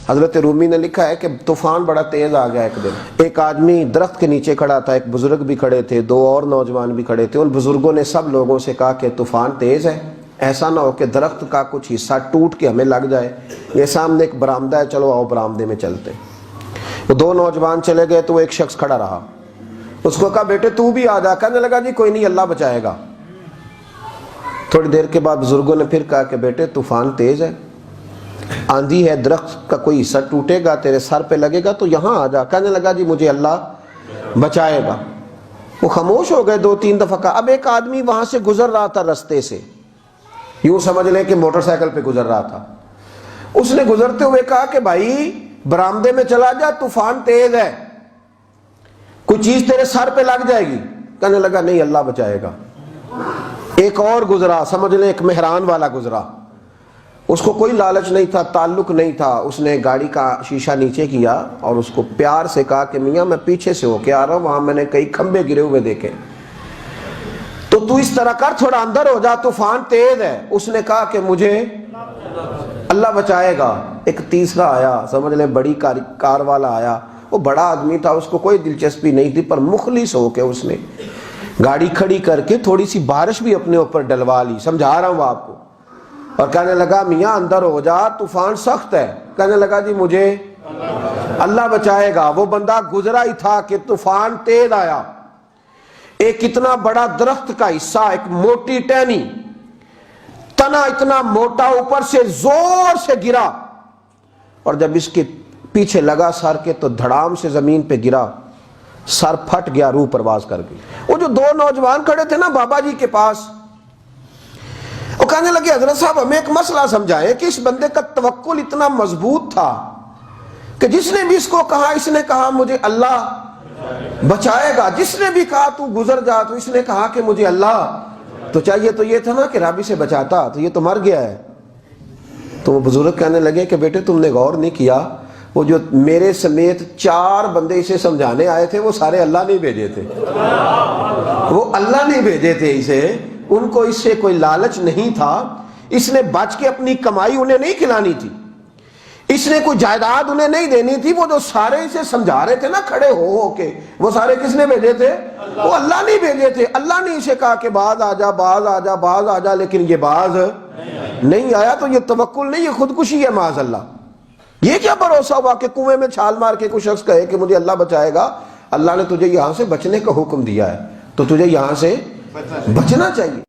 حضرت رومی نے لکھا ہے کہ طوفان بڑا تیز آ گیا ایک دن، ایک آدمی درخت کے نیچے کھڑا تھا، ایک بزرگ بھی کھڑے تھے، دو اور نوجوان بھی کھڑے تھے۔ ان بزرگوں نے سب لوگوں سے کہا کہ طوفان تیز ہے، ایسا نہ ہو کہ درخت کا کچھ حصہ ٹوٹ کے ہمیں لگ جائے، یہ سامنے ایک برآمدہ ہے، چلو آؤ برآمدے میں چلتے۔ وہ دو نوجوان چلے گئے تو وہ ایک شخص کھڑا رہا، اس کو کہا بیٹے تو بھی آ جا، کہنے لگا جی کوئی نہیں اللہ بچائے گا۔ تھوڑی دیر کے بعد بزرگوں نے پھر کہا کہ بیٹے طوفان تیز ہے، آندھی ہے، درخت کا کوئی حصہ ٹوٹے گا، تیرے سر پہ لگے گا، تو یہاں آ جا۔ کہنے لگا جی مجھے اللہ بچائے گا۔ وہ خاموش ہو گئے، دو تین دفعہ کہا۔ اب ایک آدمی وہاں سے گزر رہا تھا رستے سے، یوں سمجھ لیں کہ موٹر سائیکل پہ گزر رہا تھا، اس نے گزرتے ہوئے کہا کہ بھائی برآمدے میں چلا جا، طوفان تیز ہے، کوئی چیز تیرے سر پہ لگ جائے گی۔ کہنے لگا نہیں اللہ بچائے گا۔ ایک اور گزرا، سمجھ لیں ایک مہران والا گزرا، اس کو کوئی لالچ نہیں تھا، تعلق نہیں تھا، اس نے گاڑی کا شیشہ نیچے کیا اور اس کو پیار سے کہا کہ میاں میں پیچھے سے ہو کے آ رہا ہوں، وہاں میں نے کئی کھمبے گرے ہوئے دیکھے، تو اس طرح کر، تھوڑا اندر ہو جا، طوفان تیز ہے۔ اس نے کہا کہ مجھے اللہ بچائے گا۔ ایک تیسرا آیا، سمجھ لیں بڑی کار والا آیا، وہ بڑا آدمی تھا، اس کو کوئی دلچسپی نہیں تھی، پر مخلص ہو کے اس نے گاڑی کھڑی کر کے تھوڑی سی بارش بھی اپنے اوپر ڈلوا لی، سمجھا رہا ہوں آپ کو، اور کہنے لگا میاں اندر ہو جا، طوفان سخت ہے۔ کہنے لگا جی مجھے اللہ بچائے گا۔ وہ بندہ گزرا ہی تھا کہ طوفان تیز آیا، ایک اتنا بڑا درخت کا حصہ، ایک موٹی ٹہنی، تنا اتنا موٹا اوپر سے زور سے گرا، اور جب اس کے پیچھے لگا سر کے تو دھڑام سے زمین پہ گرا، سر پھٹ گیا، روح پرواز کر گئی۔ وہ جو دو نوجوان کھڑے تھے نا بابا جی کے پاس، وہ کہنے لگے حضرت صاحب ہمیں ایک مسئلہ سمجھائیں کہ اس بندے کا توکل اتنا مضبوط تھا کہ جس نے بھی اس کو کہا، اس نے کہا مجھے اللہ بچائے گا، جس نے بھی کہا تو گزر جا، تو اس نے کہا کہ مجھے اللہ، تو چاہیے تو یہ تھا نا کہ رابی سے بچاتا، تو یہ تو مر گیا ہے۔ تو وہ بزرگ کہنے لگے کہ بیٹے تم نے غور نہیں کیا، وہ جو میرے سمیت 4 بندے اسے سمجھانے آئے تھے وہ سارے اللہ نہیں بھیجے تھے، وہ اللہ نہیں بھیجے تھے اسے، ان کو اس سے کوئی لالچ نہیں تھا، اس نے بچ کے اپنی کمائی انہیں نہیں کھلانی تھی، اس نے کوئی جائیداد انہیں نہیں دینی تھی۔ وہ جو سارے اسے سمجھا رہے تھے نا کھڑے ہو کے، وہ سارے کس نے بھیجے تھے؟ وہ اللہ نہیں بھیجے تھے۔ اللہ نے اسے کہا کہ باز آ جا، باز آ جا، باز آ جا، لیکن یہ باز نہیں آیا، تو یہ توکل نہیں، یہ خودکشی ہے معاذ اللہ۔ یہ کیا بھروسہ ہوا کہ کنویں میں چھال مار کے کوئی شخص کہے کہ مجھے اللہ بچائے گا؟ اللہ نے تجھے یہاں سے بچنے کا حکم دیا ہے، تو تجھے یہاں سے بچنا چاہیے۔